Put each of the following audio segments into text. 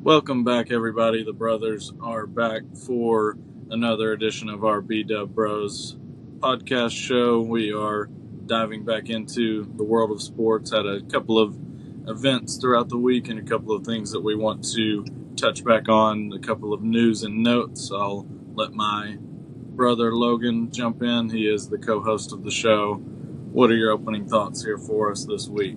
Welcome back, everybody. The brothers are back for another edition of our B-Dub Bros podcast show. We are diving back into the world of sports. Had a couple of events throughout the week and a couple of things that we want to touch back on, a couple of news and notes. I'll let my brother Logan jump in. He is the co-host of the show. What are your opening thoughts here for us this week?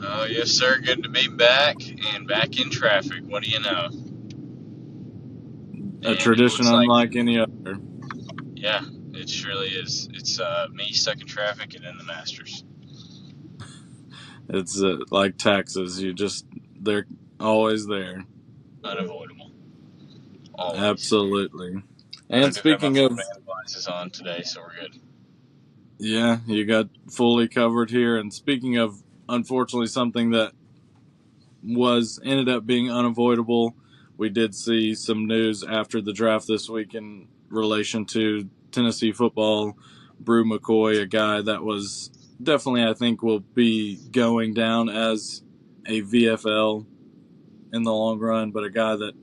Oh, yes, sir. Good to be back and back in traffic. What do you know? A And it tradition looks like, unlike any other. yeah, it surely is. It's me stuck in traffic and then the Masters. It's like taxes. They're always there. Unavoidable. Always. Absolutely. But I And do have my speaking full of, band devices on today, so we're good. yeah, you got fully covered here. And speaking of, unfortunately, something that ended up being unavoidable, we did see some news after the draft this week in relation to Tennessee football. Brew McCoy, a guy that was definitely, I think, will be going down as a VFL in the long run, but a guy that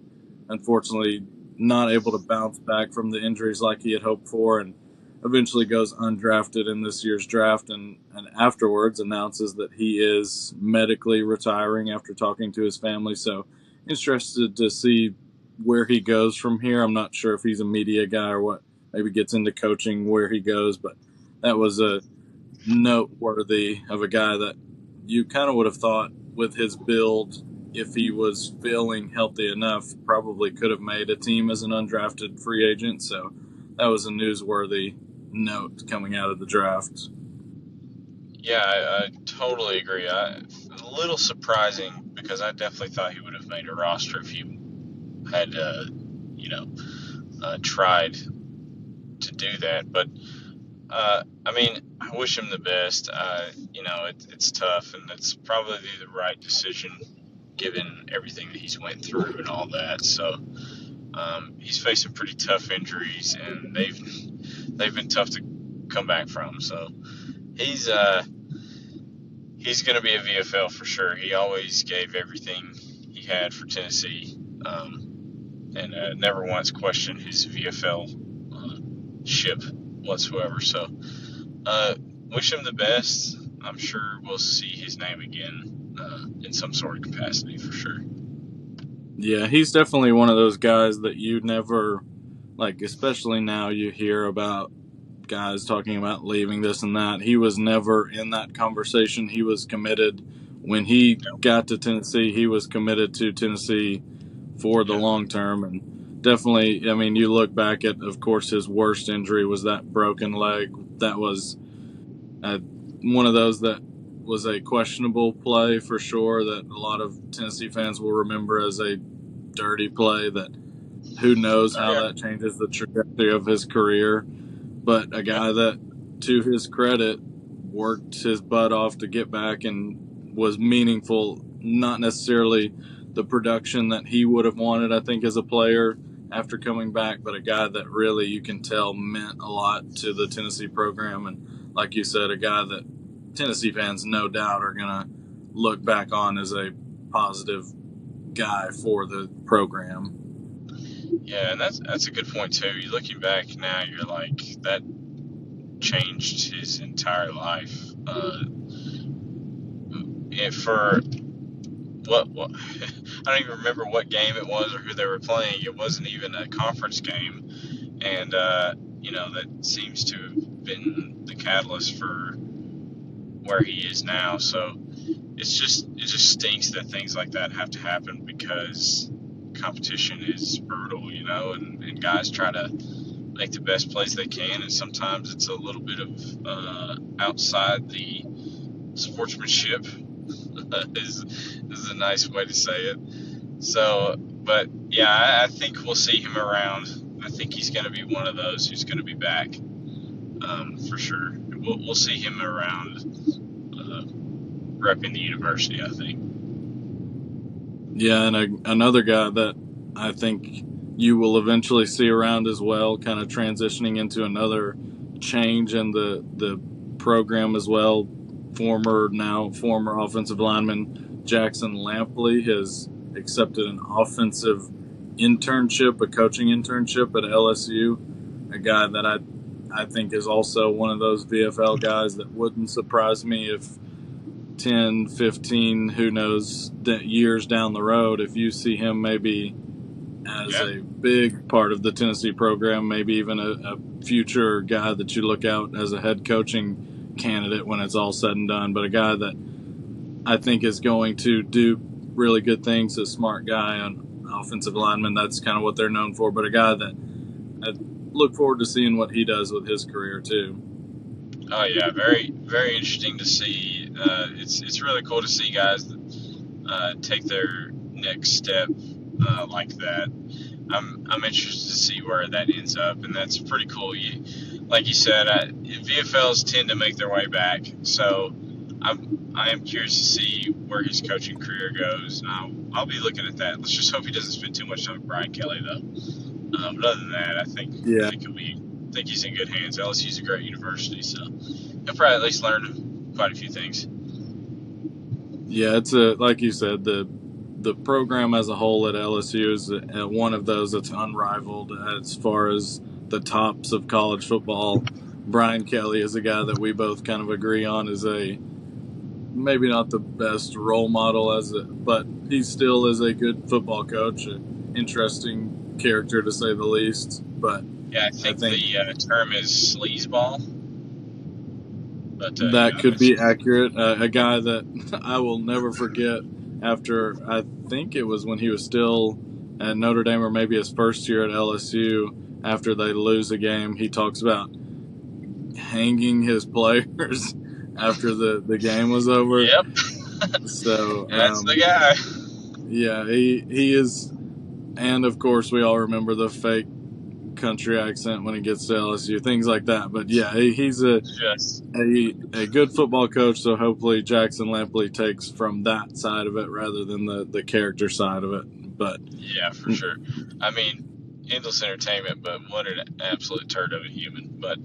unfortunately not able to bounce back from the injuries like he had hoped for, and eventually goes undrafted in this year's draft, and afterwards announces that he is medically retiring after talking to his family. So interested to see where he goes from here. I'm not sure if he's a media guy or what, maybe gets into coaching where he goes, but that was a noteworthy of a guy that you kind of would have thought with his build, if he was feeling healthy enough, probably could have made a team as an undrafted free agent. So that was a newsworthy note coming out of the draft. Yeah, I totally agree. A little surprising because I definitely thought he would have made a roster if he had, tried to do that. But I mean, I wish him the best. It's tough, and it's probably the right decision given everything that he's went through and all that. So he's facing pretty tough injuries, and they've been tough to come back from. So he's going to be a VFL for sure. He always gave everything he had for Tennessee, and never once questioned his VFL ship whatsoever. So wish him the best. I'm sure we'll see his name again in some sort of capacity for sure. Yeah, he's definitely one of those guys that you never, like, especially now you hear about guys talking about leaving this and that. He was never in that conversation. He was committed. When he got to Tennessee, he was committed to Tennessee for the long term. And definitely, I mean, you look back at, of course, his worst injury was that broken leg. That was one of those that was a questionable play for sure, that a lot of Tennessee fans will remember as a dirty play that who knows how that changes the trajectory of his career. But a guy that, to his credit, worked his butt off to get back and was meaningful, not necessarily the production that he would have wanted, I think, as a player after coming back, but a guy that really, you can tell, meant a lot to the Tennessee program. And like you said, a guy that Tennessee fans no doubt are going to look back on as a positive guy for the program. Yeah, and that's a good point too. You're looking back now, you're like, that changed his entire life. For what I don't even remember what game it was or who they were playing. It wasn't even a conference game, and that seems to have been the catalyst for where he is now. So it just stinks that things like that have to happen because competition is brutal, and guys try to make the best plays they can, and sometimes it's a little bit of outside the sportsmanship is a nice way to say it. So, but yeah, I think we'll see him around. I think he's going to be one of those who's going to be back for sure. We'll see him around repping the university, I think. Yeah, and another guy that I think you will eventually see around as well, kind of transitioning into another change in the program as well. Former offensive lineman Jackson Lampley has accepted an offensive internship, a coaching internship at LSU. A guy that I think is also one of those VFL guys that wouldn't surprise me if 10, 15, who knows, years down the road, if you see him maybe as a big part of the Tennessee program, maybe even a future guy that you look out as a head coaching candidate when it's all said and done. But a guy that I think is going to do really good things, a smart guy, an offensive lineman. That's kind of what they're known for. But a guy that I look forward to seeing what he does with his career too. Oh yeah, very very interesting to see. It's really cool to see guys that take their next step like that. I'm interested to see where that ends up, and that's pretty cool. Like you said, VFLs tend to make their way back, so I am curious to see where his coaching career goes. I'll be looking at that. Let's just hope he doesn't spend too much time with Brian Kelly, though. But other than that, I think he's in good hands. LSU's a great university, so he'll probably at least learn quite a few things. Yeah, it's like you said, the program as a whole at LSU is one of those that's unrivaled as far as the tops of college football. Brian Kelly is a guy that we both kind of agree on is maybe not the best role model but he still is a good football coach, an interesting character to say the least. But yeah, I think the term is sleazeball. But, that could be accurate. A guy that I will never forget after, I think it was when he was still at Notre Dame or maybe his first year at LSU, after they lose a game, he talks about hanging his players after the game was over. Yep. So that's the guy. Yeah, he is. And of course, we all remember the fake country accent when he gets to LSU, things like that. But yeah, he's a good football coach. So hopefully Jackson Lampley takes from that side of it rather than the character side of it. But yeah, for sure. I mean, endless entertainment, but what an absolute turd of a human. But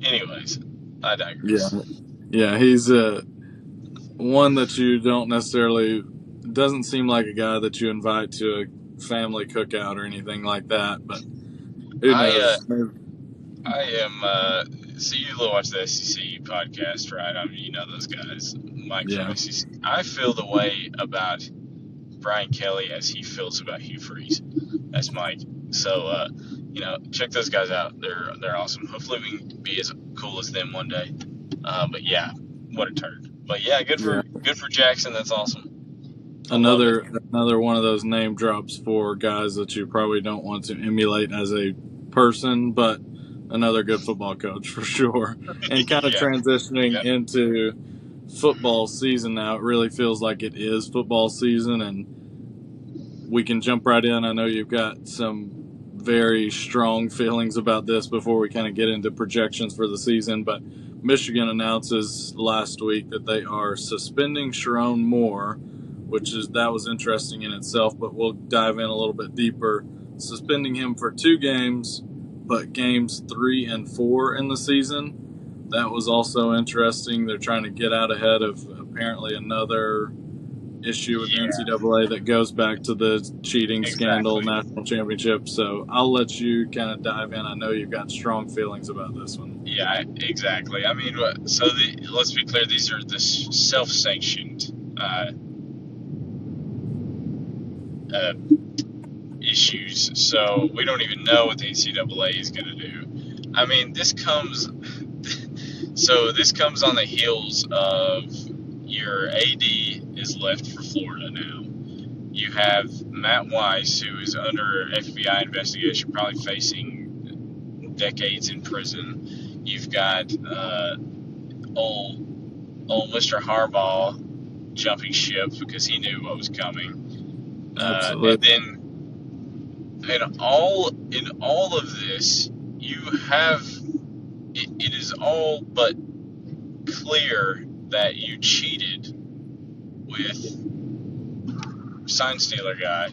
anyways, I digress. Yeah, he's one that you don't necessarily, doesn't seem like a guy that you invite to a family cookout or anything like that. But who knows? I am. So you watch the SEC podcast, right? I mean, you know those guys, Mike from SEC. I feel the way about Brian Kelly as he feels about Hugh Freeze. That's Mike. So check those guys out. They're awesome. Hopefully we can be as cool as them one day. But yeah, what a turd. But yeah, good for Jackson. That's awesome. Another one of those name drops for guys that you probably don't want to emulate as a person, but another good football coach for sure. And kind of transitioning into football season now, it really feels like it is football season, and we can jump right in. I know you've got some very strong feelings about this before we kind of get into projections for the season, but Michigan announces last week that they are suspending Sharon Moore, that was interesting in itself, but we'll dive in a little bit deeper. Suspending him for 2 games, but games 3 and 4 in the season. That was also interesting. They're trying to get out ahead of apparently another issue with the NCAA that goes back to the cheating scandal, national championship. So I'll let you kind of dive in. I know you've got strong feelings about this one. Yeah, exactly. I mean, so let's be clear. These are the self-sanctioned issues, so we don't even know what the NCAA is going to do. I mean, this comes on the heels of your AD is left for Florida now. You have Matt Weiss, who is under FBI investigation, probably facing decades in prison. You've got old Mr. Harbaugh jumping ship because he knew what was coming. Absolutely. And then in all of this, you have it is all but clear that you cheated with sign stealer guy.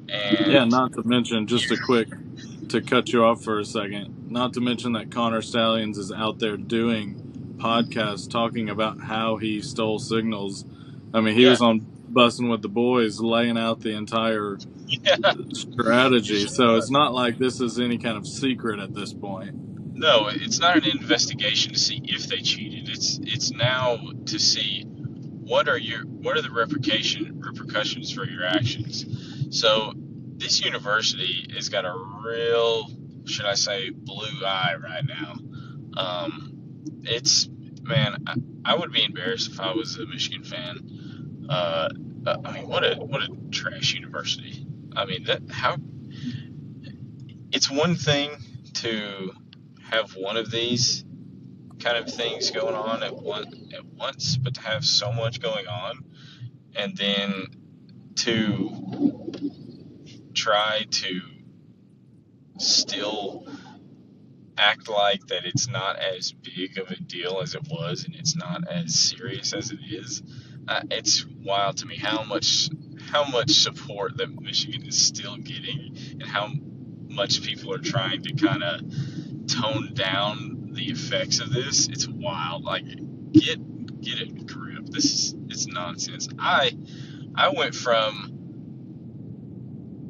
And not to mention, just to cut you off for a second, not to mention that Connor Stallions is out there doing podcasts talking about how he stole signals. I mean, he was on Busting with the Boys, laying out the entire Yeah. strategy. So it's not like this is any kind of secret at this point. No, it's not an investigation to see if they cheated. It's now to see what are the repercussions for your actions. So this university has got a real, should I say, blue eye right now. It's man, I would be embarrassed if I was a Michigan fan. I mean, what a trash university. I mean, that how it's one thing to have one of these kind of things going on at once, but to have so much going on, and then to try to still act like that it's not as big of a deal as it was, and it's not as serious as it is. It's wild to me how much support that Michigan is still getting, and how much people are trying to kind of tone down the effects of this. It's wild. Like, get a grip. It's nonsense. I went from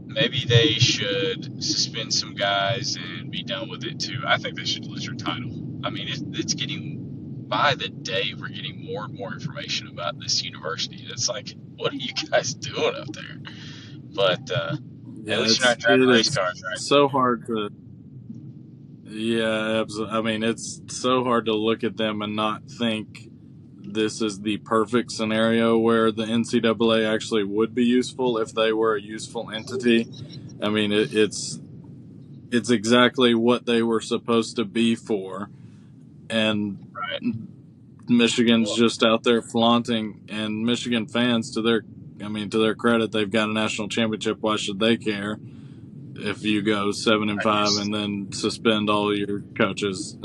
maybe they should suspend some guys and be done with it too. I think they should lose their title. I mean, it's getting by the day we're getting more and more information about this university. It's like, what are you guys doing up there? But at Yeah, least you're not driving it race is cars, right? so hard to. Yeah, absolutely. I mean, it's so hard to look at them and not think this is the perfect scenario where the NCAA actually would be useful if they were a useful entity. I mean, it's exactly what they were supposed to be for, and Right. Michigan's Well, just out there flaunting. And Michigan fans, to their credit, they've got a national championship. Why should they care if you go 7-5 and then suspend all your coaches?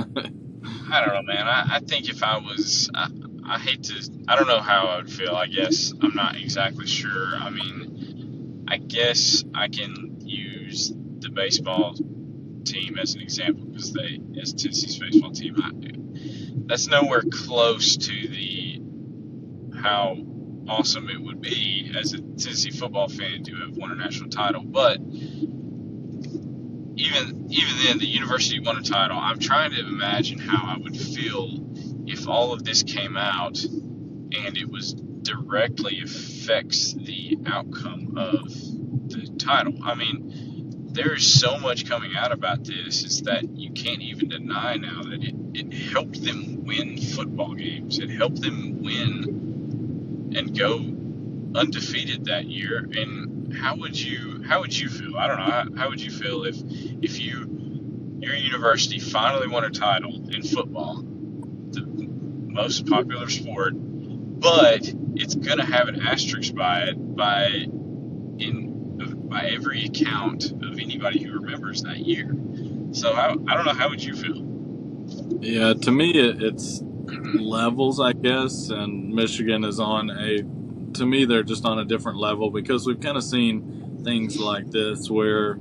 I don't know, man. I think if I was, I hate to, I don't know how I would feel. I guess I'm not exactly sure. I mean, I guess I can use the baseball team as an example because as Tennessee's baseball team, that's nowhere close to the how awesome it would be as a Tennessee football fan to have won a national title. But even then, the university won a title. I'm trying to imagine how I would feel if all of this came out and it was directly affects the outcome of the title. I mean, there is so much coming out about this is that you can't even deny now that it helped them win football games. It helped them win and go undefeated that year. And how would you feel? I don't know. How would you feel if your university finally won a title in football, the most popular sport, but it's gonna have an asterisk by it by every account of anybody who remembers that year. So I don't know. How would you feel? Yeah, to me, it's levels, I guess, and Michigan is on to me, they're just on a different level because we've kind of seen things like this where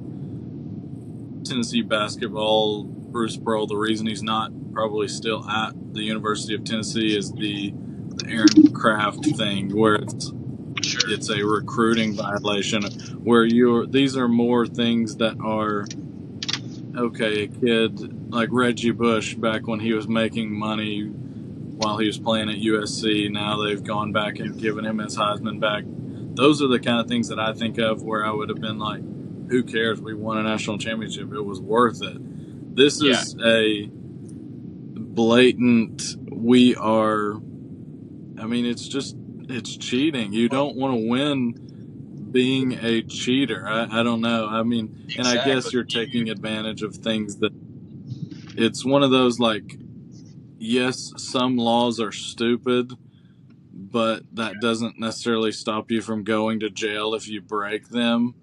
Tennessee basketball, Bruce Pearl, the reason he's not probably still at the University of Tennessee is the Aaron Craft thing, where it's a recruiting violation, where these are more things that are, okay, a kid like Reggie Bush back when he was making money while he was playing at USC. Now they've gone back and given him his Heisman back. Those are the kind of things that I think of where I would have been like, who cares? We won a national championship. It was worth it. This is a blatant, it's cheating. You don't want to win being a cheater. I don't know. I mean, Exactly. And I guess you're taking advantage of things that it's one of those, like, yes, some laws are stupid, but that doesn't necessarily stop you from going to jail if you break them.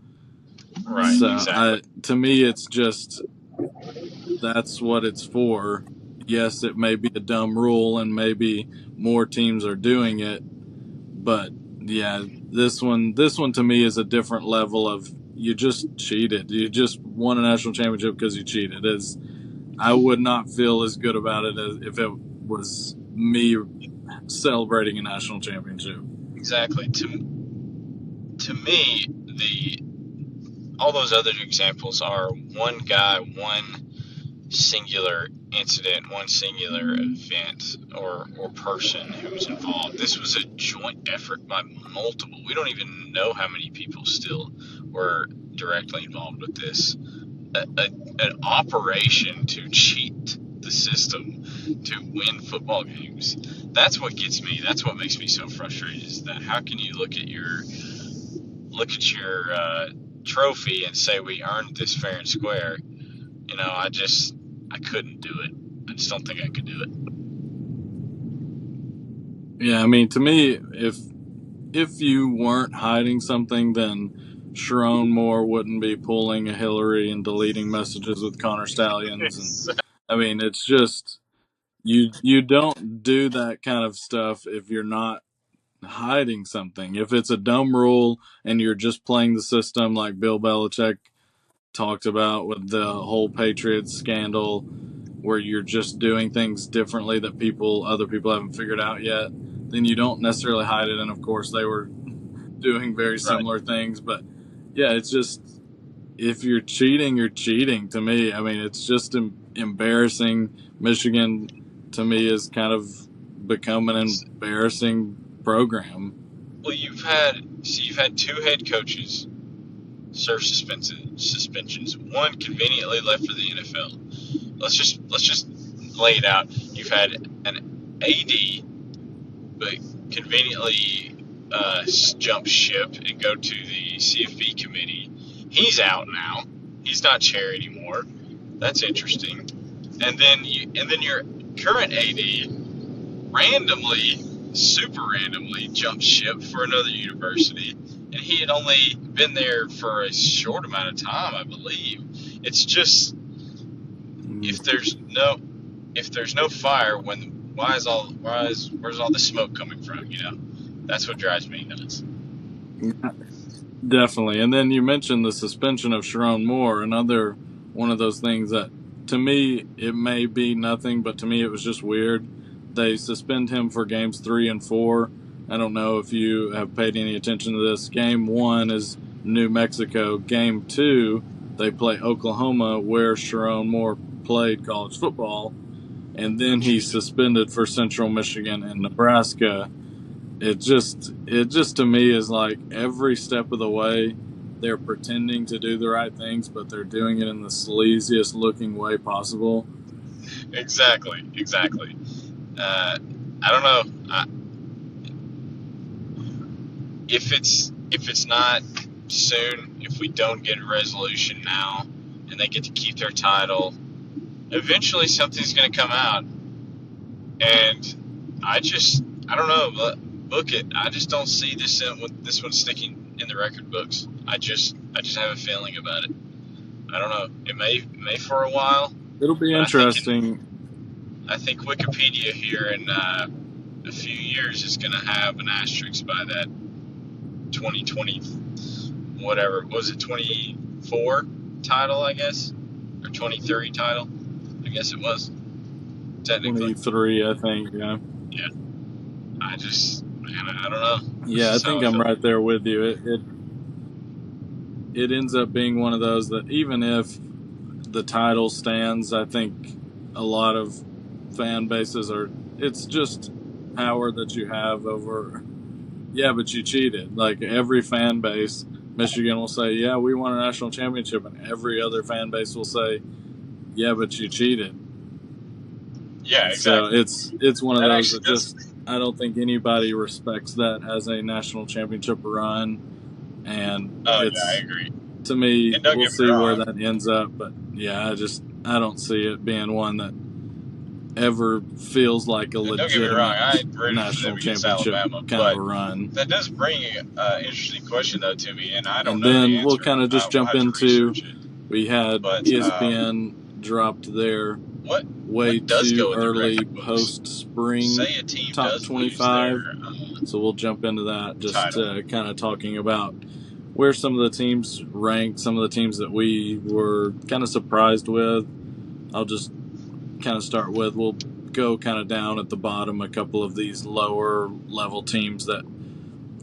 Right. So Exactly. to me, it's just, that's what it's for. Yes, it may be a dumb rule and maybe more teams are doing it, but yeah, this one to me is a different level of, you just cheated. You just won a national championship because you cheated. I would not feel as good about it as if it was me celebrating a national championship. Exactly. to me, all those other examples are one guy, one singular incident, one singular event or person who was involved. This was a joint effort by multiple. We don't even know how many people still were directly involved with this. An operation to cheat the system to win football games. That's what gets me. That's what makes me so frustrated. Is that how can you look at your trophy and say we earned this fair and square? I couldn't do it. I just don't think I could do it. Yeah, I mean, to me, if you weren't hiding something, then Sharon Moore wouldn't be pulling a Hillary and deleting messages with Connor Stallions. And I mean, it's just you don't do that kind of stuff if you're not hiding something. If it's a dumb rule and you're just playing the system, like Bill Belichick talked about with the whole Patriots scandal, where you're just doing things differently that other people haven't figured out yet, then you don't necessarily hide it. And of course, they were doing very similar things. But yeah, it's just, if you're cheating, you're cheating to me. I mean, it's just embarrassing. Michigan, to me, is kind of become an embarrassing program. Well, you've had two head coaches serve suspensions. One conveniently left for the NFL. Let's just lay it out. You've had an AD, but conveniently jump ship and go to the CFP committee. He's out now. He's not chair anymore. That's interesting. And then your current AD super randomly jumped ship for another university, and he had only been there for a short amount of time, I believe. It's just, if there's no fire, where's all the smoke coming from? That's what drives me nuts. Definitely. And then you mentioned the suspension of Sharon Moore, another one of those things that, to me, it may be nothing, but to me it was just weird. They suspend him for games 3 and 4. I don't know if you have paid any attention to this. Game 1 is New Mexico. Game 2, they play Oklahoma, where Sharon Moore played college football. And then he's suspended for Central Michigan and Nebraska. It just to me is like every step of the way they're pretending to do the right things, but they're doing it in the sleaziest looking way possible. Exactly. I don't know. If it's not soon, if we don't get a resolution now, and they get to keep their title, eventually something's going to come out. And I don't know. Book it. I just don't see this one sticking in the record books. I just have a feeling about it. I don't know. It may for a while. It'll be interesting. I think Wikipedia here in a few years is going to have an asterisk by that 2020, whatever, was it 24 title, I guess? Or 23 title? I guess it was. Technically. 23, I think, yeah. Yeah. I don't know. Yeah, I think I'm right there with you. It ends up being one of those that even if the title stands, I think a lot of fan bases it's just power that you have over, yeah, but you cheated. Like every fan base, Michigan will say, yeah, we won a national championship, and every other fan base will say, yeah, but you cheated. Yeah, exactly. So it's one of those that just, I don't think anybody respects that as a national championship run. And I agree. To me, we'll see where that ends up. But yeah, I don't see it being one that ever feels like a legitimate national championship kind of a run. That does bring an interesting question though to me, and I don't know. And then we'll kind of just jump into, we had ESPN dropped their way too early post-spring top 25. So we'll jump into that, just kind of talking about where some of the teams ranked, some of the teams that we were kind of surprised with. I'll just kind of start with, we'll go kind of down at the bottom, a couple of these lower level teams that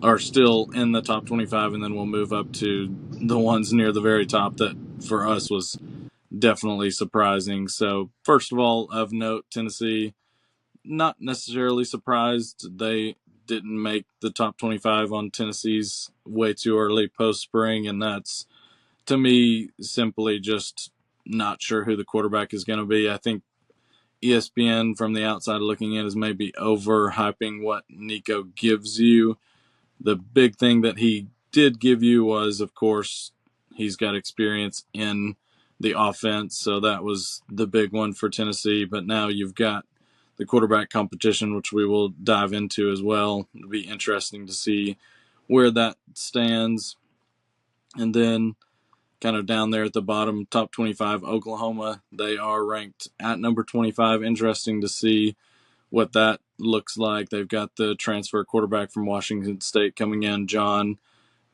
are still in the top 25, and then we'll move up to the ones near the very top that for us was definitely surprising. So, first of all, of note, Tennessee, not necessarily surprised they didn't make the top 25 on Tennessee's way too early post spring, and that's to me simply just not sure who the quarterback is going to be. I think ESPN from the outside looking in is maybe overhyping what Nico gives you. The big thing that he did give you was, of course, he's got experience in the offense, so that was the big one for Tennessee. But now you've got the quarterback competition, which we will dive into as well. It'll be interesting to see where that stands. And then kind of down there at the bottom, top 25, Oklahoma. They are ranked at number 25. Interesting to see what that looks like. They've got the transfer quarterback from Washington State coming in, John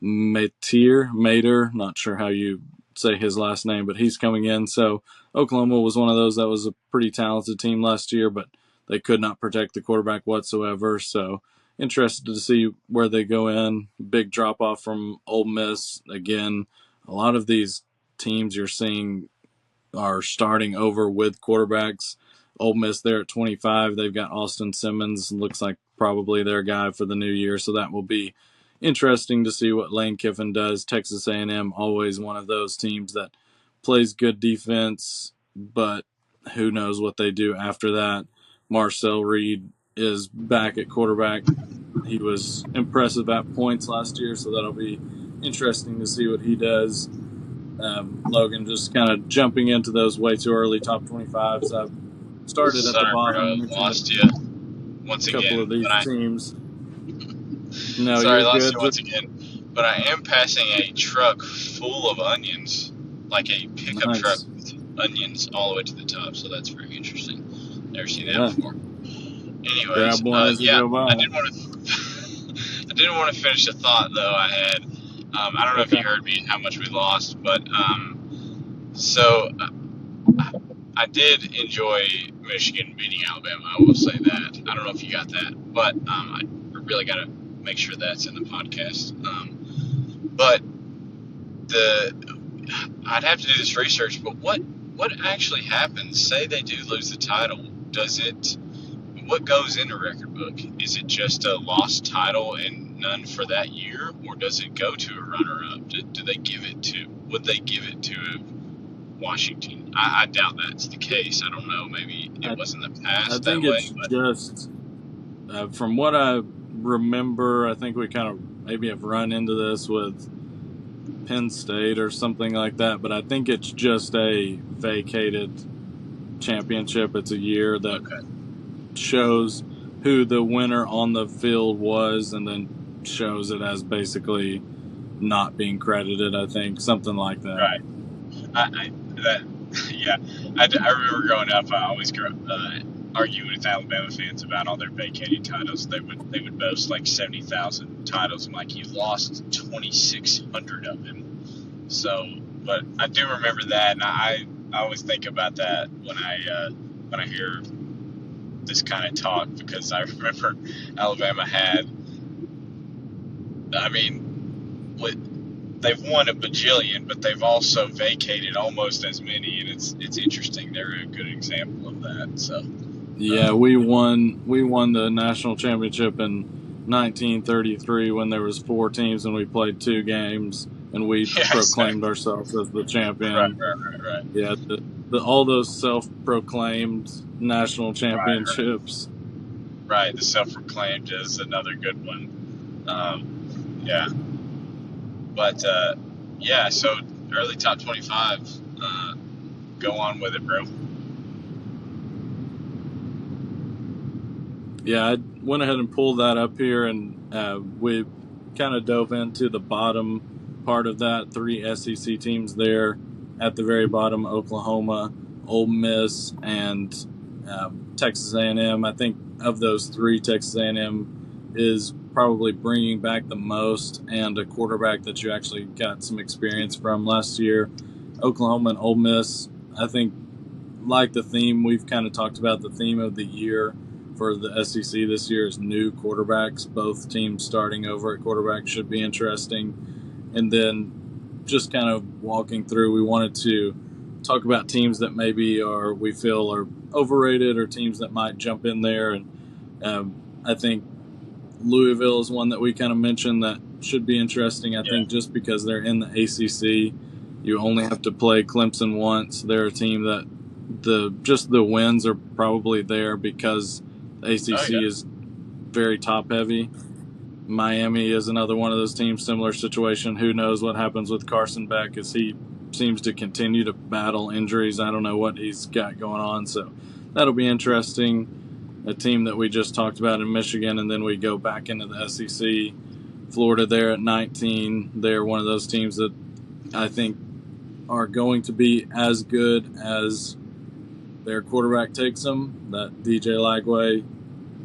Mater, not sure how you say his last name, but he's coming in. So Oklahoma was one of those that was a pretty talented team last year, but they could not protect the quarterback whatsoever. So interested to see where they go in. Big drop off from Ole Miss. Again, a lot of these teams you're seeing are starting over with quarterbacks. Ole Miss there at 25. They've got Austin Simmons. Looks like probably their guy for the new year. So that will be interesting to see what Lane Kiffin does. Texas A&M, always one of those teams that plays good defense, but who knows what they do after that. Marcel Reed is back at quarterback. He was impressive at points last year, so that'll be interesting to see what he does. Logan, just kind of jumping into those way too early top 25s. I've started at the Sorry, bottom, bro. mentioned Lost you once a couple of again. these teams. No, Sorry, you're lost good. you Just once again. But I am passing a truck full of onions, like a pickup truck nice. with onions all the way to the top. So that's very interesting. Never seen that Yeah, before. grab Anyways, one as you yeah, go I by. did want to. I didn't want to finish a thought though I had. I don't know if Okay. you heard me and how much we lost, but so I did enjoy Michigan beating Alabama. I will say that. I don't know if you got that, but I really got to make sure that's in the podcast. But the I'd have to do this research. But what actually happens? Say they do lose the title. Does it? What goes in a record book? Is it just a lost title and none for that year, or does it go to a runner-up? Do they give it to? Would they give it to Washington? I doubt that's the case. I don't know. Maybe it I, was in the I past that think way, it's but just, from what I remember, I think we kind of maybe have run into this with Penn State or something like that, but I think it's just a vacated championship. It's a year that okay, shows who the winner on the field was and then shows it as basically not being credited, I think. Something like that. right. That yeah. I remember growing up. I always arguing with Alabama fans about all their vacated titles. They would boast like 70,000 titles. I'm like, you lost 2,600 of them. So, but I do remember that, and I always think about that when I hear this kind of talk because I remember Alabama had. I mean, they've won a bajillion, but they've also vacated almost as many, and it's interesting. They're a good example of that. So, Yeah, we won the national championship in 1933 when there was four teams and we played two games and we yeah, proclaimed exactly. ourselves as the Right, champion. right, right, right, Yeah, all those self-proclaimed national right, right. championships. Right. The self-proclaimed is another good one. Yeah, but yeah. So early top 25. Go on with it, bro. Yeah, I went ahead and pulled that up here, and we kind of dove into the bottom part of that. Three SEC teams there at the very bottom: Oklahoma, Ole Miss, and Texas A&M. I think of those three, Texas A&M is probably bringing back the most, and a quarterback that you actually got some experience from last year. Oklahoma and Ole Miss, I think, like the theme we've kind of talked about, the theme of the year for the SEC this year is new quarterbacks. Both teams starting over at quarterback should be interesting. And then just kind of walking through, we wanted to talk about teams that maybe we feel are overrated or teams that might jump in there. And I think Louisville is one that we kind of mentioned that should be interesting. I think just because they're in the ACC, you only have to play Clemson once. They're a team that the wins are probably there because the ACC is very top heavy. Miami is another one of those teams, similar situation. Who knows what happens with Carson Beck as he seems to continue to battle injuries. I don't know what he's got going on, so that'll be interesting. A team that we just talked about in Michigan, and then we go back into the SEC. Florida there at 19. They're one of those teams that I think are going to be as good as their quarterback takes them. That DJ Lagway,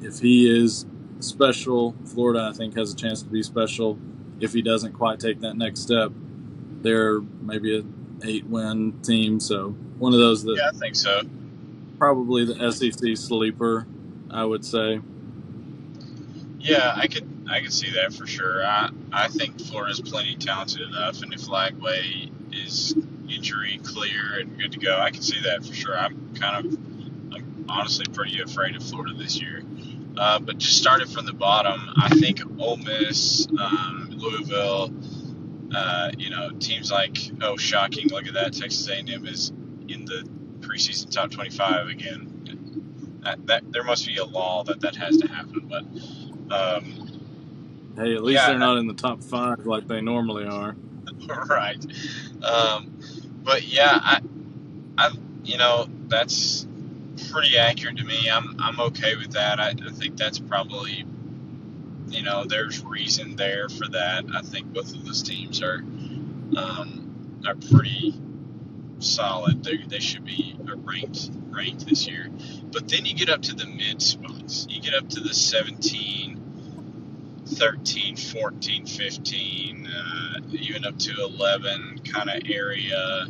if he is special, Florida I think has a chance to be special. If he doesn't quite take that next step, they're maybe an 8-win team. So one of those that I think so. Probably the SEC sleeper, I would say. Yeah, I could see that for sure. I think Florida's plenty talented enough, and if Lagway is injury clear and good to go, I can see that for sure. I'm honestly pretty afraid of Florida this year. But just started from the bottom, I think Ole Miss, Louisville, teams like, oh, shocking, look at that, Texas A&M is in the preseason top 25 again. That there must be a law that has to happen, but hey, at least they're not in the top 5 like they normally are. Right. But yeah, I that's pretty accurate to me. I'm okay with that. I think that's probably, there's reason there for that. I think both of those teams are pretty solid. They should be ranked this year. But then you get up to the mid spots. You get up to the 17, 13, 14, 15, even up to 11 kind of area.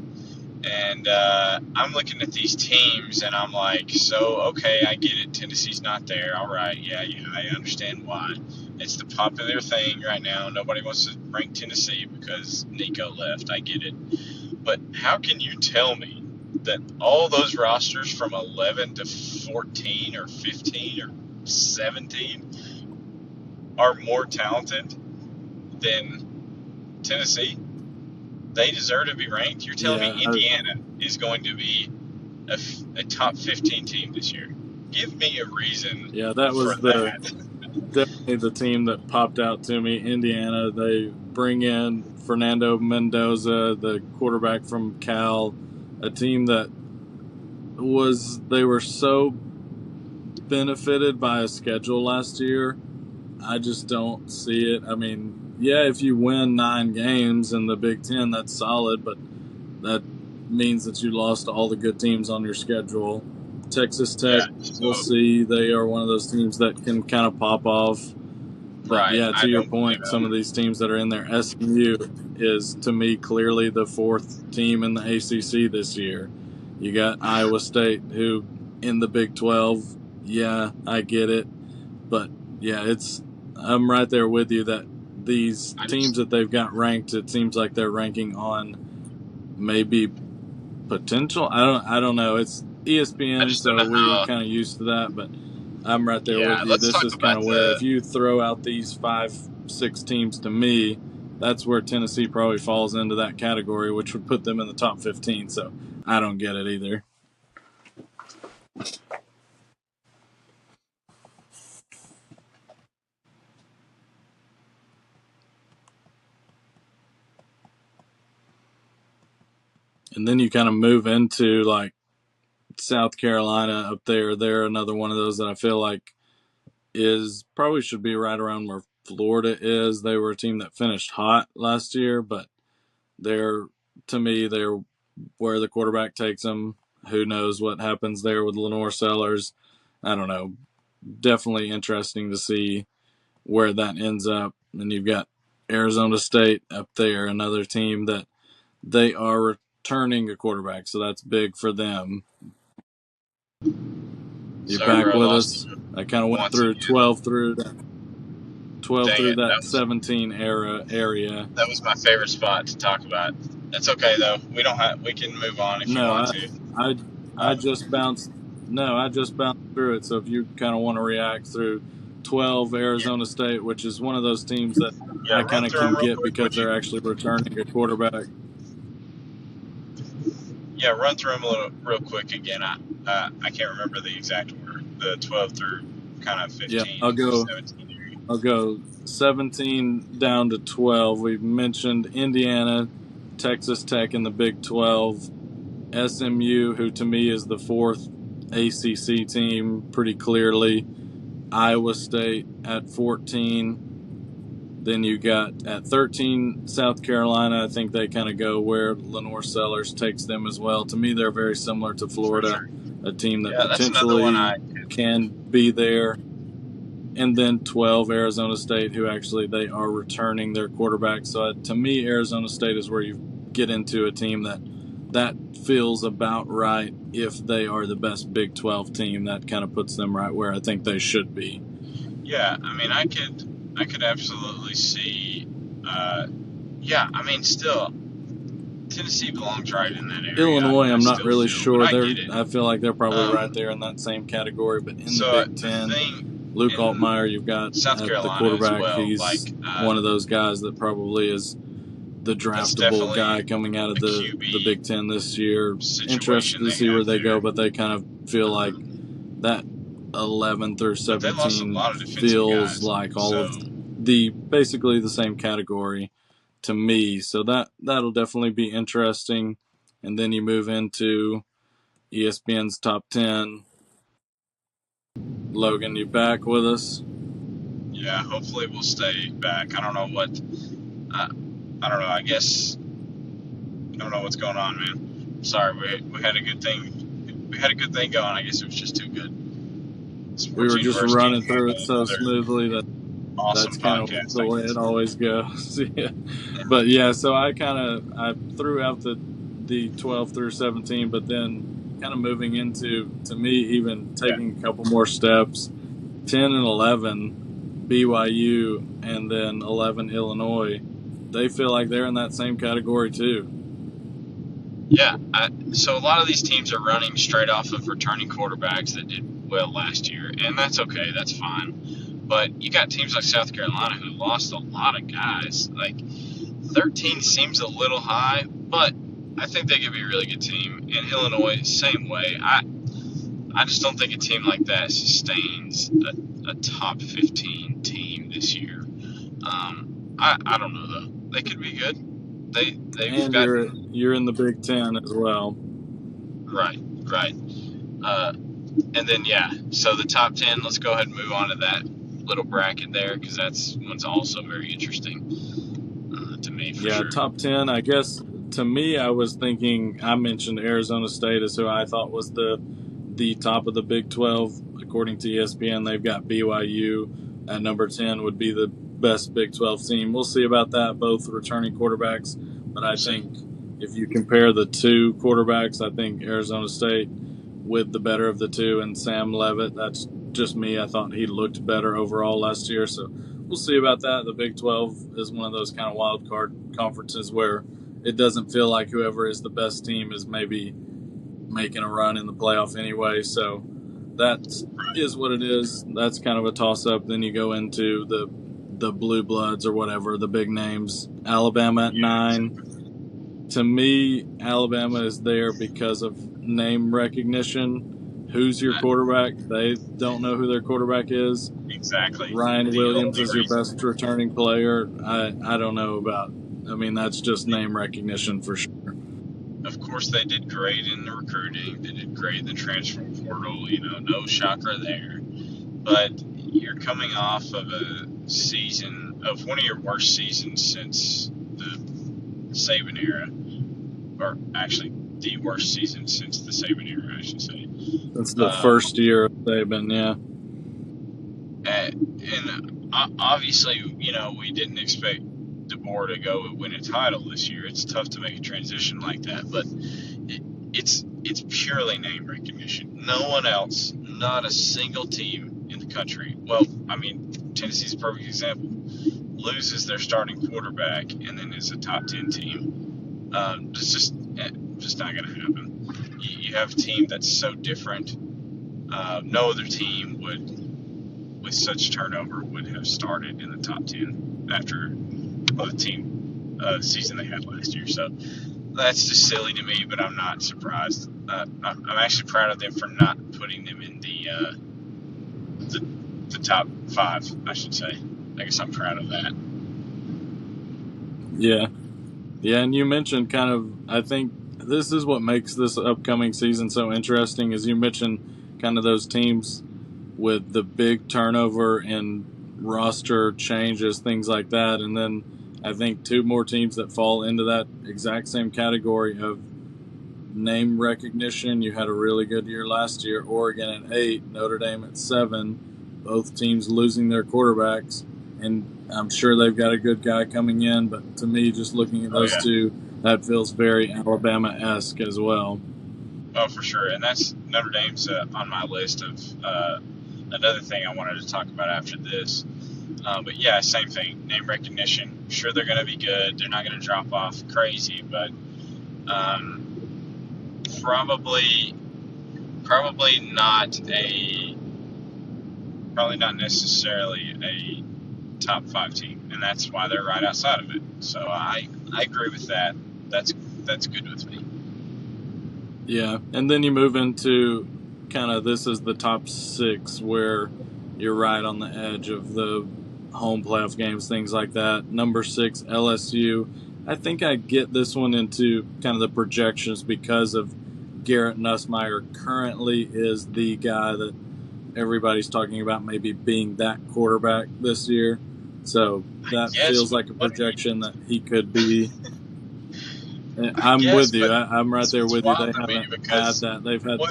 And I'm looking at these teams, and I'm like, so, okay, I get it. Tennessee's not there. All right, yeah, I understand why. It's the popular thing right now. Nobody wants to rank Tennessee because Nico left. I get it. But how can you tell me that all those rosters from 11 to 14 or 15 or 17 are more talented than Tennessee? They deserve to be ranked. You're telling me Indiana is going to be a top 15 team this year? Give me a reason. Yeah, that was definitely the team that popped out to me. Indiana. They bring in Fernando Mendoza, the quarterback from Cal, a team that they were so benefited by a schedule last year. I just don't see it. I mean, yeah, if you win 9 games in the Big Ten, that's solid, but that means that you lost all the good teams on your schedule. Texas Tech, we'll see. They are one of those teams that can kind of pop off. But right. Yeah, to your point, some of these teams that are in there, SMU is, to me, clearly the 4th team in the ACC this year. You got Iowa State, who in the Big 12, yeah, I get it. But, yeah, I'm right there with you that these teams that they've got ranked, it seems like they're ranking on maybe potential. I don't know. It's ESPN, so we're kind of used to that, but I'm right there with you. This is kind of where if you throw out these 5, 6 teams to me, that's where Tennessee probably falls into that category, which would put them in the top 15. So I don't get it either. And then you kind of move into like South Carolina up there. They're another one of those that I feel like probably should be right around where Florida is. They were a team that finished hot last year, but to me, they're where the quarterback takes them. Who knows what happens there with Lenore Sellers? I don't know. Definitely interesting to see where that ends up. And you've got Arizona State up there, another team that they are returning a quarterback, so that's big for them. You back with us? I kind of went once through again. 12 Dang through it, that 17 area. that was my favorite spot to talk about. That's okay though. We can move on if you No, want to. I I Uh, just bounced. No, I just bounced through it. So if you kind of want to react through 12 yeah, Arizona State, which is one of those teams that yeah. I Run kind of through them can real get quick, because would you? they're actually returning a quarterback. Yeah, run through them real quick again. I can't remember the exact order. The 12 through kind of Yeah, 15, 17 area. I'll go 17 down to 12. We've mentioned Indiana, Texas Tech in the Big 12, SMU, who to me is the fourth ACC team pretty clearly, Iowa State at 14. Then you got at 13 South Carolina. I think they kind of go where Lenore Sellers takes them as well. To me, they're very similar to For Florida, sure. a team that Yeah, that's another one potentially can be there. And then 12 Arizona State, who actually they are returning their quarterback. So to me, Arizona State is where you get into a team that feels about right. If they are the best Big 12 team, that kind of puts them right where I think they should be. Yeah, I mean, I could absolutely see. Yeah, I mean, still, Tennessee belongs right in that area. Illinois, I I'm not still really feel, but sure. I get it. I feel like they're probably right Um, there in that same category. But in the so Big the Ten, thing Luke Altmaier, in you've got South at the Carolina as quarterback. well, He's one of those guys that probably is the that's draftable guy definitely coming out of a the Big QB Ten this year. Interested situation to they see where have they go, there. but they kind of feel like Um, that 11 through but they lost a 17 lot of defensive feels guys, like all so of the basically the same category to me. So that'll definitely be interesting. And then you move into ESPN's top 10. Logan, you back with us? yeah, hopefully we'll stay back. I don't know what. Uh, I don't know. I don't know what's going on, man. Sorry, we had a good thing. We had a good thing going. I guess it was just too good. We Sports were just University running and through it so another smoothly that awesome that's kind of podcast, the I way guess. it always goes. Yeah. But yeah, so I threw out the 12 through 17, but then kind of moving into to me even Yeah, taking a couple more steps, 10 and 11 BYU and then 11 Illinois. They feel like they're in that same category too. yeah. So a lot of these teams are running straight off of returning quarterbacks that did well last year, and that's okay. That's fine. But you got teams like South Carolina who lost a lot of guys. Like 13 seems a little high, but I think they could be a really good team. And Illinois, same way. I just don't think a team like that sustains a top 15 team this year. I don't know though. They could be good. They've And gotten you're in the Big 10 as well. right. Uh, and then yeah, so the top 10. Let's go ahead and move on to that little bracket there because that's one's also very interesting to me for Yeah, sure. top 10. I guess to me, I was thinking, I mentioned Arizona State as who I thought was the top of the Big 12. According to ESPN, they've got BYU at number 10, would be the best Big 12 team. We'll see about that, both returning quarterbacks. But I We'll see. think if you compare the two quarterbacks, I think Arizona State with the better of the two, and Sam Levitt, that's just me. I thought he looked better overall last year. So we'll see about that. The Big 12 is one of those kind of wild card conferences where it doesn't feel like whoever is the best team is maybe making a run in the playoff anyway. So that is what it is. That's kind of a toss up. Then you go into the blue bloods or whatever, the big names. Alabama at Yeah, 9. exactly. To me, Alabama is there because of name recognition. Who's your quarterback? They don't know who their quarterback is. Exactly. Ryan The Williams only is your reason, best returning player. I don't know about. I mean, that's just the, name recognition for sure. of course, they did great in the recruiting. They did great in the transfer portal. No shocker there. But you're coming off of a season of one of your worst seasons since the Saban era, or actually the worst season since the Saban era, I should say. That's the Um, first year of Saban, yeah. and obviously, we didn't expect DeBoer to go win a title this year. It's tough to make a transition like that, but it's purely name recognition. No one else, not a single team in the country. Well, I mean, Tennessee's a perfect example. Loses their starting quarterback and then is a top 10 team. It's just not going to happen. You have a team that's so different. No other team with such turnover would have started in the top 10 after the season they had last year. So that's just silly to me, but I'm not surprised. I'm actually proud of them for not putting them in the top 5, I should say. I guess I'm proud of that. Yeah. Yeah, and you mentioned kind of, I think this is what makes this upcoming season so interesting, is you mentioned kind of those teams with the big turnover and roster changes, things like that. And then I think 2 more teams that fall into that exact same category of name recognition. You had a really good year last year. Oregon at 8, Notre Dame at 7. Both teams losing their quarterbacks, and I'm sure they've got a good guy coming in. But to me, just looking at those two, that feels very Alabama-esque as well. Oh, for sure. And that's Notre Dame's on my list of another thing I wanted to talk about after this. But yeah, same thing. Name recognition. Sure, they're going to be good. They're not going to drop off crazy, but probably not necessarily a top 5 team, and that's why they're right outside of it. So I agree with that. That's good with me. Yeah, and then you move into kind of, this is the top 6 where you're right on the edge of the home playoff games, things like that. Number 6, LSU. I think I get this one into kind of the projections because of Garrett Nussmeier currently is the guy that everybody's talking about maybe being that quarterback this year. So that feels like a projection that he could be. I'm with you. I'm right there with you. They haven't had that. They've had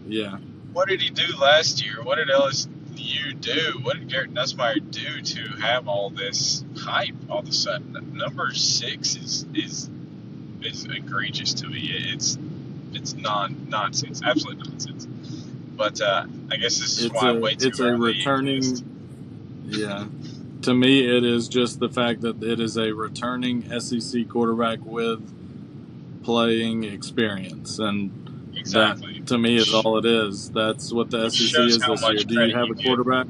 yeah. What did he do last year? What did LSU do? What did Garrett Nussmeier do to have all this hype all of a sudden? Number 6 is egregious to me. It's nonsense, absolute nonsense. But I guess this is why I wait too early. It's a returning. Yeah. To me, it is just the fact that it is a returning SEC quarterback with playing experience, and exactly. That, to me, is all it is. That's what the SEC is this year. Do you have a quarterback?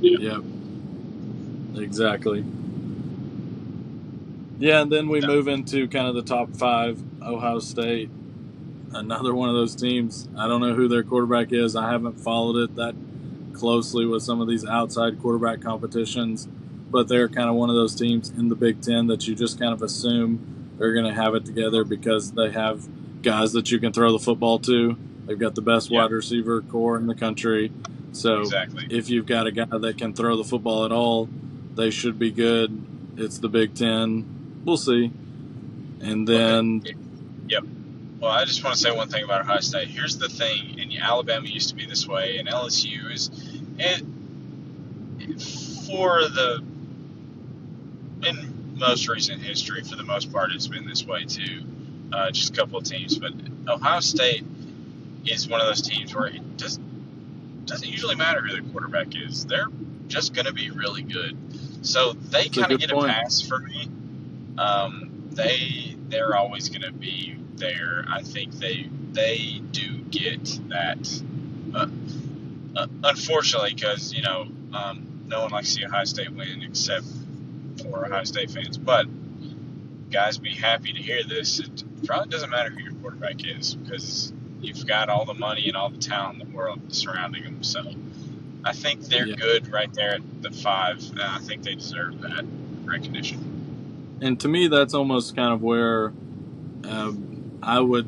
Yep. Exactly. Yeah, and then we move into kind of the top 5. Ohio State, another one of those teams. I don't know who their quarterback is. I haven't followed it that closely with some of these outside quarterback competitions, but they're kind of one of those teams in the Big Ten that you just kind of assume they're going to have it together because they have guys that you can throw the football to. They've got the best wide receiver core in the country. So if you've got a guy that can throw the football at all, they should be good. It's the Big Ten. We'll see. And then... Yep. Well, I just want to say one thing about Ohio State. Here's the thing, and Alabama used to be this way, and LSU is, in most recent history, for the most part, it's been this way too. Just a couple of teams, but Ohio State is one of those teams where it doesn't usually matter who their quarterback is. They're just going to be really good. So they kind of get a pass for me. They're always going to be there. I think they do get that. Unfortunately, because no one likes to see Ohio State win except for Ohio State fans. But guys, be happy to hear this. It probably doesn't matter who your quarterback is because you've got all the money and all the talent in the world surrounding them. So I think they're good right there at the 5. And I think they deserve that recognition. And to me, that's almost kind of where I would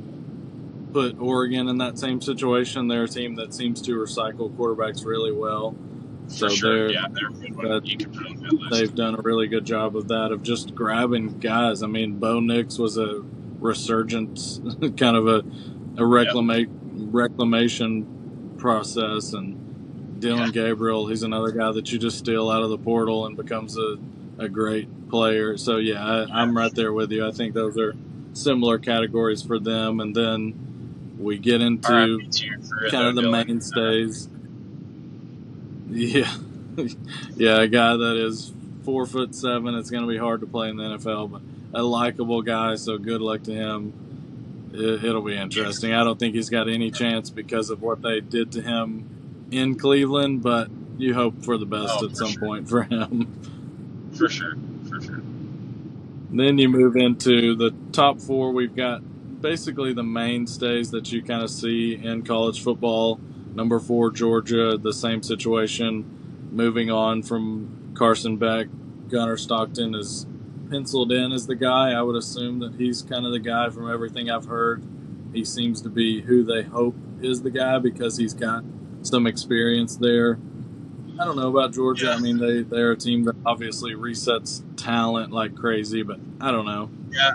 put Oregon in that same situation. They're a team that seems to recycle quarterbacks really well. So they're a good one. You can put on that list. They've done a really good job of that, of just grabbing guys. I mean, Bo Nix was a resurgence, kind of a reclamation process, and Dylan Gabriel, he's another guy that you just steal out of the portal and becomes a great player. So, I'm right there with you. I think those are similar categories for them. And then we get into kind of the mainstays. Yeah, yeah, a guy that is 4'7". It's going to be hard to play in the NFL, but a likable guy. So good luck to him. It'll be interesting. I don't think he's got any chance because of what they did to him in Cleveland, but you hope for the best Oh, at for some sure, point for him. for sure, for sure. Then you move into the top four. We've got basically the mainstays that you kind of see in college football. Number four, Georgia, the same situation. Moving on from Carson Beck, Gunnar Stockton is penciled in as the guy. I would assume that he's kind of the guy from everything I've heard. He seems to be who they hope is the guy because he's got some experience there. I don't know about Georgia. Yeah, I mean, they're a team that obviously resets talent like crazy, but I don't know. yeah.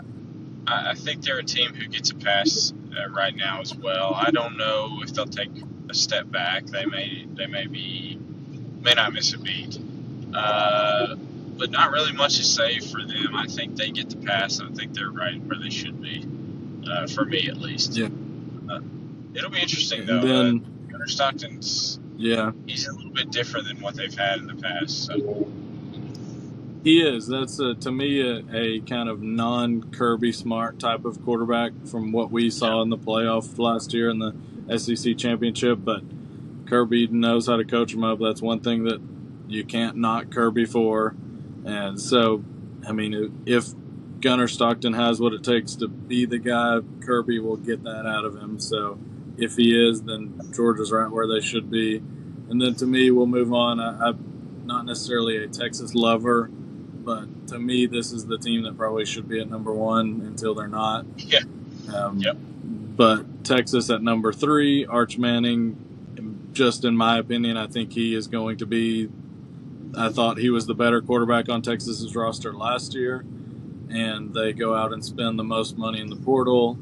I think they're a team who gets a pass right now as well. I don't know if they'll take a step back. May not miss a beat, but not really much to say for them. I think they get the pass, and I think they're right where they should be, for me at least. Yeah, Uh, it'll be interesting and though. then Gunnar Stockton's yeah, he's a little bit different than what they've had in the past. So he is. That's to me a kind of non Kirby Smart type of quarterback from what we yeah, saw in the playoff last year in the SEC championship. But Kirby knows how to coach him up. That's one thing that you can't knock Kirby for. And so, I mean, if Gunnar Stockton has what it takes to be the guy, Kirby will get that out of him. So if he is, then Georgia's right where they should be. And then to me, we'll move on. I'm not necessarily a Texas lover, but to me, this is the team that probably should be at number one until they're not. yeah, yep, But Texas at number three, Arch Manning, just in my opinion, I think he is going to be. I thought he was the better quarterback on Texas's roster last year, and they go out and spend the most money in the portal.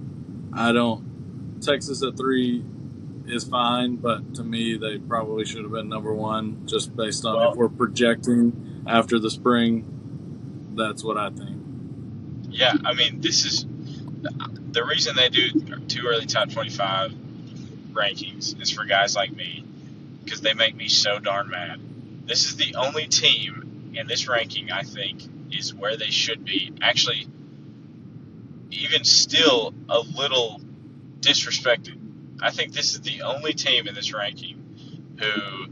I don't. Texas at three is fine, but to me, they probably should have been number one just based on if well, we're projecting after the spring. That's what I think. yeah. I mean, this is the reason they do too early top 25 rankings is for guys like me because they make me so darn mad. This is the only team in this ranking I think is where they should be. Actually, even still a little disrespected. I think this is the only team in this ranking who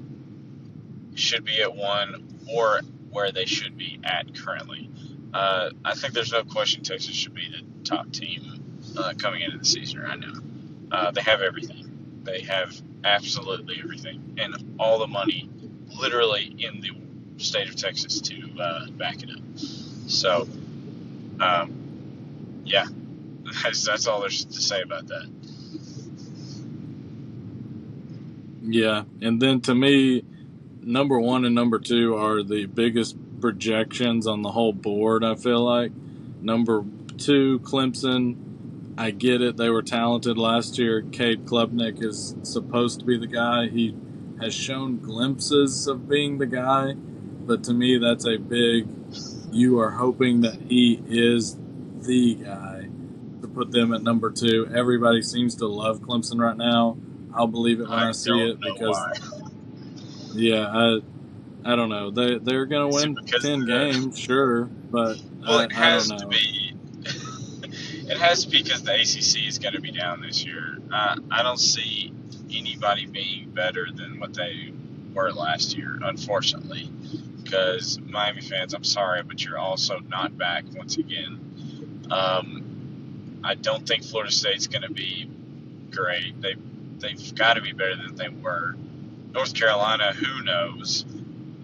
should be at one or where they should be at currently. I think there's no question Texas should be the top team coming into the season right now. They have everything. They have absolutely everything and all the money literally in the state of Texas to back it up. So, yeah, that's all there's to say about that. Yeah, and then to me, number one and number two are the biggest projections on the whole board. I feel like number two, Clemson. I get it; they were talented last year. Cade Klubnik is supposed to be the guy. He has shown glimpses of being the guy, but to me, that's a big. You are hoping that he is the guy to put them at number two. Everybody seems to love Clemson right now. I'll believe it when I I see don't it know because why. yeah, I don't know. They're gonna Is it win because 10 games, sure, but well, it I don't has to know. be. It has to be because the ACC is going to be down this year. I don't see anybody being better than what they were last year, unfortunately. Because Miami fans, I'm sorry, but you're also not back once again. I don't think Florida State's going to be great. They've got to be better than they were. North Carolina, who knows?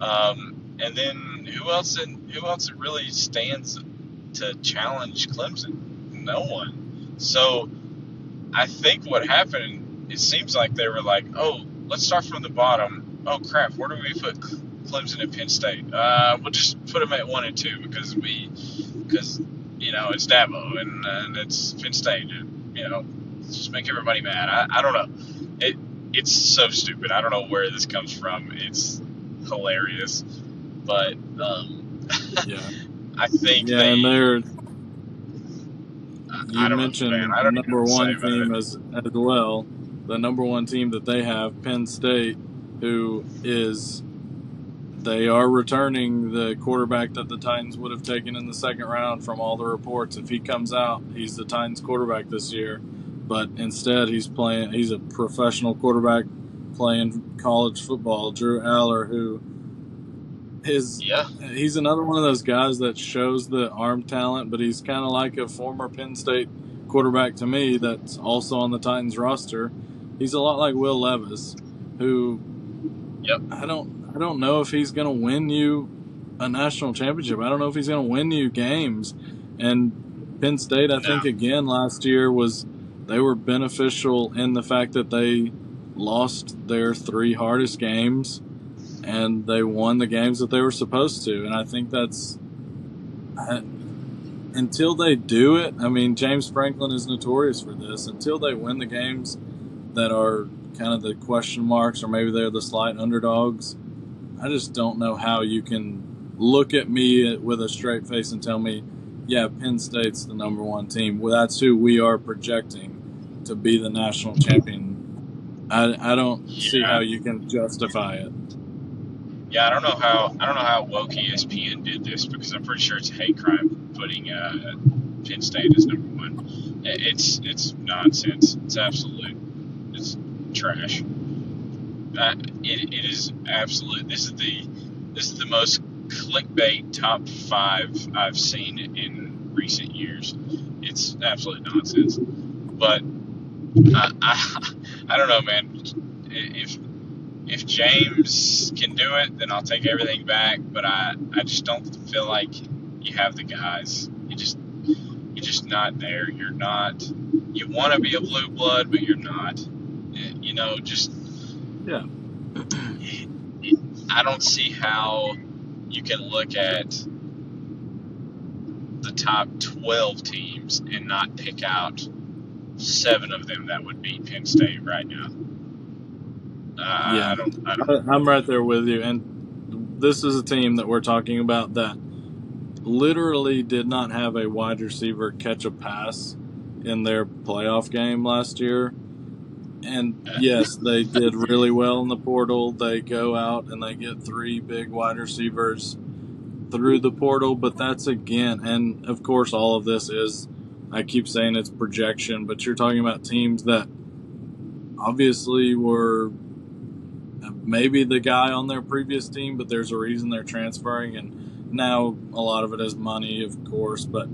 And then who else really stands to challenge Clemson? No one. So I think what happened, it seems like they were like, oh, let's start from the bottom. Oh crap, where do we put Clemson and Penn State? We'll just put them at 1 and 2 because it's Dabo and it's Penn State. And, just make everybody mad. I don't know. It's so stupid. I don't know where this comes from. It's hilarious, but Yeah, I think yeah, and they're I you don't know, man. mentioned I don't even know number what to say one about it. team as well. The number one team that they have, Penn State, who is they are returning the quarterback that the Titans would have taken in the second round from all the reports. If he comes out, he's the Titans quarterback this year. But instead, he's a professional quarterback playing college football. Drew Aller, who he's another one of those guys that shows the arm talent, but he's kind of like a former Penn State quarterback to me that's also on the Titans roster. He's a lot like Will Levis, who I don't know if he's going to win you a national championship. I don't know if he's going to win you games. And Penn State, I think, again, last year they were beneficial in the fact that they lost their 3 hardest games and they won the games that they were supposed to. And I think that's until they do it. I mean, James Franklin is notorious for this. Until they win the games that are kind of the question marks, or maybe they're the slight underdogs, I just don't know how you can look at me with a straight face and tell me, yeah, Penn State's the number 1 team. Well, that's who we are projecting to be the national champion. I don't see how you can justify it. Yeah, I don't know how woke ESPN did this, because I'm pretty sure it's a hate crime putting Penn State as number 1. It's nonsense. It's absolute. It's trash. It is absolute. This is the most clickbait top 5 I've seen in recent years. It's absolute nonsense. But I don't know, man. If James can do it, then I'll take everything back. But I just don't feel like you have the guys. You're just not there. You're not. You want to be a blue blood, but you're not. You know, just I don't see how you can look at the top 12 teams and not pick out 7 of them that would beat Penn State right now. I'm right there with you. And this is a team that we're talking about that literally did not have a wide receiver catch a pass in their playoff game last year. And yes, they did really well in the portal. They go out and they get 3 big wide receivers through the portal, but that's again, and of course all of this is, I keep saying it's projection, but you're talking about teams that obviously were maybe the guy on their previous team, but there's a reason they're transferring, and now a lot of it is money, of course, but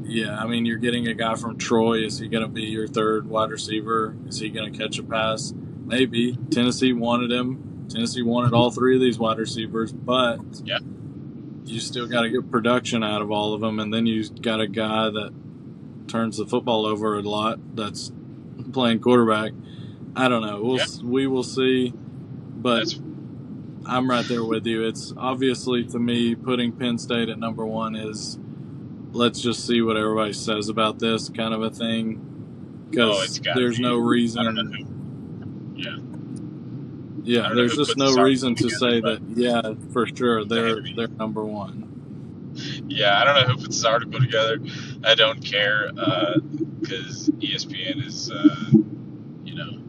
yeah, I mean, you're getting a guy from Troy. Is he going to be your 3rd wide receiver? Is he going to catch a pass? Maybe. Tennessee wanted him. Tennessee wanted all 3 of these wide receivers, but you still got to get production out of all of them, and then you got a guy that turns the football over a lot that's playing quarterback. I don't know. We will see, but I'm right there with you. It's obviously, to me, putting Penn State at number 1 is, let's just see what everybody says about this kind of a thing, because there's no reason. I don't know who. Yeah, there's just no reason to say that. For sure, they're number 1. Yeah, I don't know who put this article together. I don't care, because ESPN is,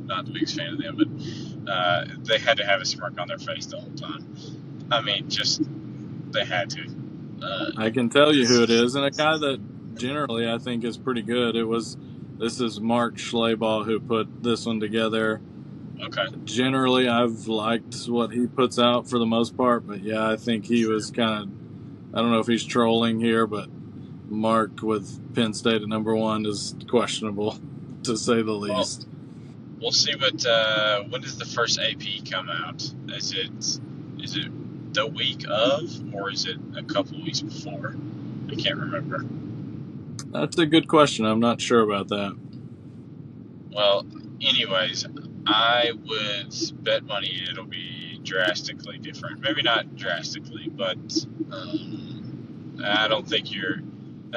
not the biggest fan of them, but they had to have a smirk on their face the whole time. I mean, they had to. I can tell you who it is, and a guy that generally I think is pretty good. This is Mark Schlabach who put this one together. Okay. Generally, I've liked what he puts out for the most part, but yeah, I think he was kind of, I don't know if he's trolling here, but Mark with Penn State at number 1 is questionable, to say the least. Well, we'll see when does the first AP come out? Is it the week of, or is it a couple weeks before? I can't remember. That's a good question. I'm not sure about that. Well, anyways, I would bet money it'll be drastically different. Maybe not drastically, but I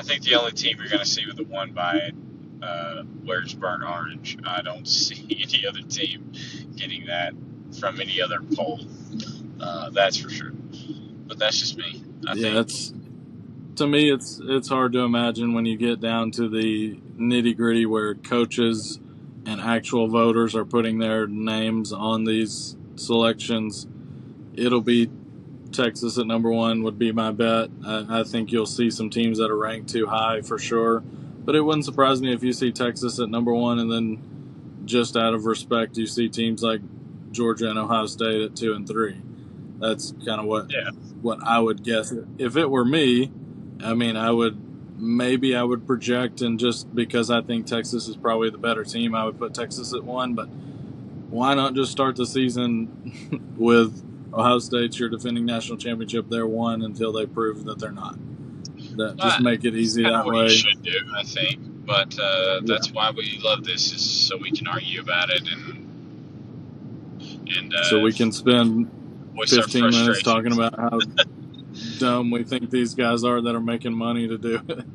think the only team you're going to see with the 1 bye wears burnt orange. I don't see any other team getting that from any other poll. That's for sure. But that's just me. To me, it's hard to imagine when you get down to the nitty gritty where coaches and actual voters are putting their names on these selections. It'll be Texas at number 1 would be my bet. I think you'll see some teams that are ranked too high for sure. But it wouldn't surprise me if you see Texas at number 1 and then just out of respect you see teams like Georgia and Ohio State at 2 and 3. That's kind of what I would guess. If it were me, I mean, I would project, and just because I think Texas is probably the better team, I would put Texas at 1. But why not just start the season with Ohio State's your defending national championship? They're 1 until they prove that they're not. Just make it easy that way. That's kind of what you should do, I think. But that's why we love this, is so we can argue about it and so we can spend 15 minutes talking about how dumb we think these guys are that are making money to do it.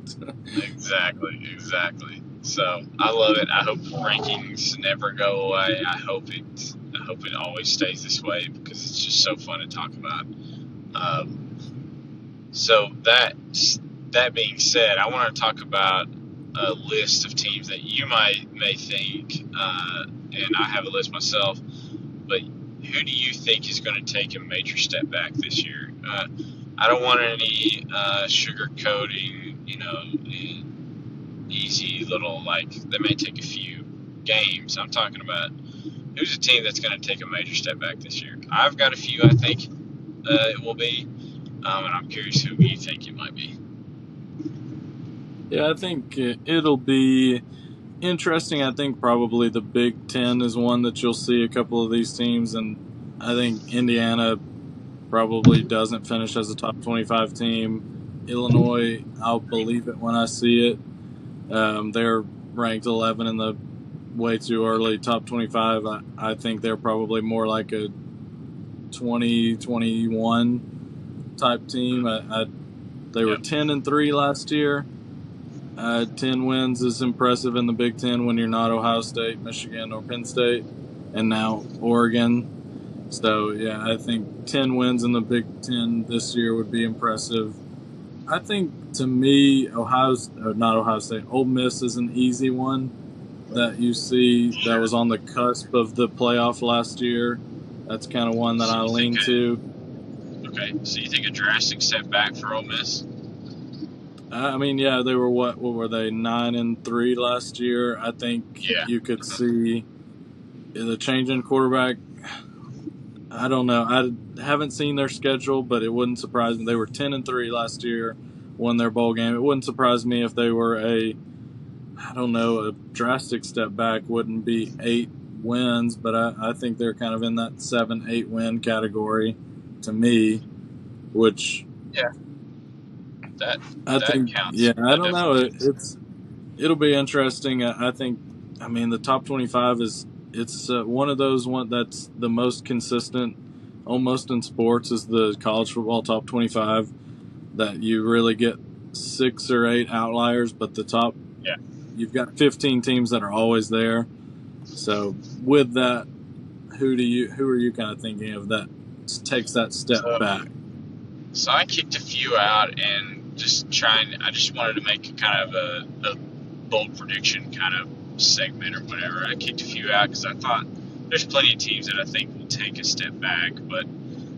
Exactly. So I love it. I hope rankings never go away. I hope it always stays this way, because it's just so fun to talk about. So that being said, I want to talk about a list of teams that you may think, and I have a list myself, but who do you think is going to take a major step back this year? I don't want any sugarcoating, easy little, like, they may take a few games. I'm talking about who's a team that's going to take a major step back this year. I've got a few I think it will be, and I'm curious who you think it might be. Yeah, I think it'll be interesting. I think probably the Big Ten is one that you'll see a couple of these teams, and I think Indiana probably doesn't finish as a top 25 team. Illinois, I'll believe it when I see it. They're ranked 11 in the way too early top 25. I think they're probably more like a 2021 type team. They were 10 and 3 last year. 10 wins is impressive in the Big Ten when you're not Ohio State, Michigan, or Penn State, and now Oregon. So, yeah, I think 10 wins in the Big Ten this year would be impressive. I think, to me, Ole Miss is an easy one that you see that was on the cusp of the playoff last year. That's kind of one that I lean to. Okay, so you think a drastic step back for Ole Miss? I mean, yeah, they were what were they, 9 and 3 last year? I think you could see the change in quarterback. I don't know. I haven't seen their schedule, but it wouldn't surprise me. They were 10 and 3 last year, won their bowl game. It wouldn't surprise me if they were a drastic step back. Wouldn't be 8 wins, but I think they're kind of in that 7-8 win category to me, which that think counts. Yeah, I don't know. It'll be interesting. I think. I mean, the top 25 it's one of those that's the most consistent, almost in sports, is the college football top 25. That you really get 6 or 8 outliers, but the top. Yeah. You've got 15 teams that are always there. So with that, who are you kind of thinking of that takes that step back? So I kicked a few out and I just wanted to make kind of a bold prediction kind of segment or whatever. I kicked a few out because I thought there's plenty of teams that I think will take a step back, but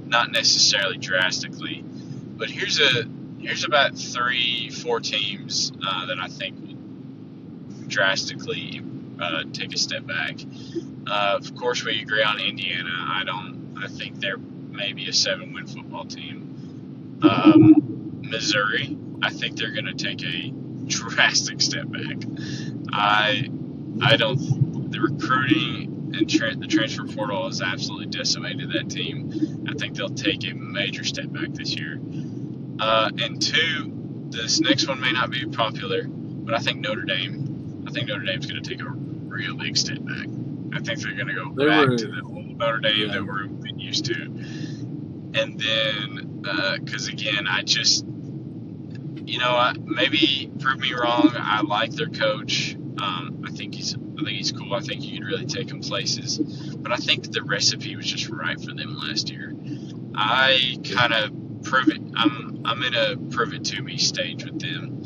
not necessarily drastically. But here's about 3-4 teams that I think will drastically take a step back. Of course, we agree on Indiana. I think they're maybe a 7-win football team. Missouri, I think they're going to take a drastic step back. The recruiting and the transfer portal has absolutely decimated that team. I think they'll take a major step back this year. And 2, this next one may not be popular, but I think Notre Dame's going to take a real big step back. I think they're going to go back to the old Notre Dame that we've been used to. And then, because again, maybe prove me wrong. I like their coach. I think he's cool. I think you can really take him places. But I think that the recipe was just right for them last year. I kind of prove it. I'm in a prove it to me stage with them.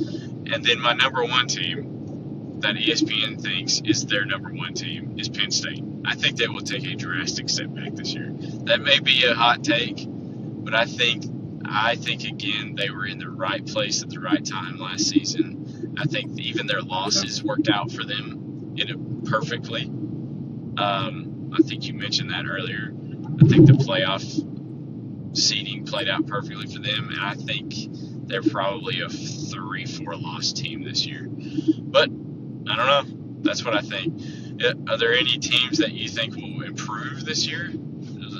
And then my number 1 team that ESPN thinks is their number 1 team is Penn State. I think they will take a drastic step back this year. That may be a hot take, But I think again they were in the right place at the right time last season. I think even their Yeah. losses worked out for them perfectly. I think you mentioned that earlier. I think the playoff seeding played out perfectly for them, and I think they're probably a 3-4 loss team this year. But I don't know. That's what I think. Are there any teams that you think will improve this year?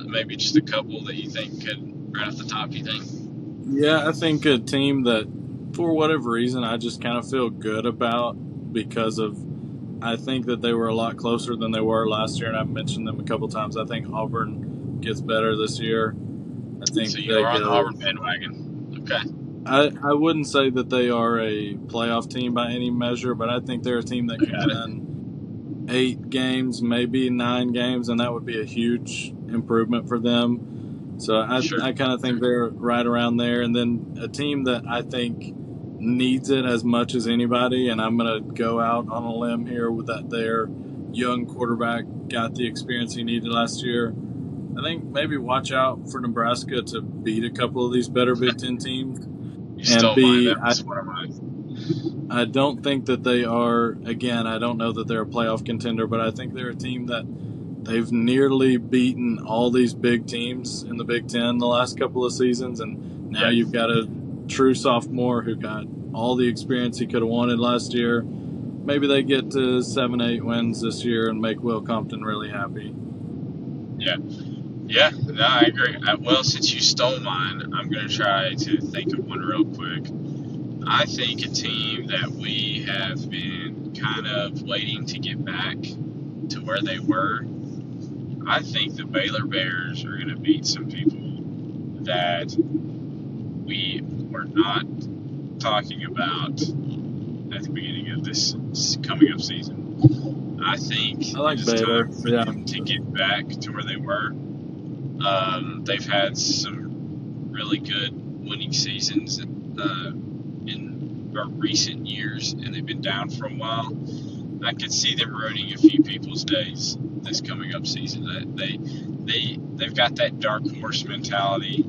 Maybe just a couple that you think could, right off the top, you think? Yeah, I think a team that, for whatever reason, I just kind of feel good about because of, I think that they were a lot closer than they were last year, and I've mentioned them a couple times. I think Auburn gets better this year. I So think you they are on the go. Auburn bandwagon. Okay. I wouldn't say that they are a playoff team by any measure, but I think they're a team that I can got it. win 8 games, maybe 9 games, and that would be a huge improvement for them. So Sure. I kind of think they're right around there. And then a team that I think needs it as much as anybody, and I'm going to go out on a limb here with that their young quarterback got the experience he needed last year. I think maybe watch out for Nebraska to beat a couple of these better Big Ten teams. You And stole mine. B, That was one of mine. I don't think that they are, again, I don't know that they're a playoff contender, but I think they're a team that they've nearly beaten all these big teams in the Big Ten the last couple of seasons. And now Yeah. you've got a true sophomore who got all the experience he could have wanted last year. Maybe they get to 7-8 wins this year and make Will Compton really happy. Yeah. Yeah. No, I agree. Well, since you stole mine, I'm going to try to think of one real quick. I think a team that we have been kind of waiting to get back to where they were. I think the Baylor Bears are going to beat some people that we were not talking about at the beginning of this coming up season. I think I it like is Baylor. time for Yeah. them to get back to where they were. They've had some really good winning seasons in recent years, and they've been down for a while. I could see them ruining a few people's days this coming up season. They've got that dark horse mentality,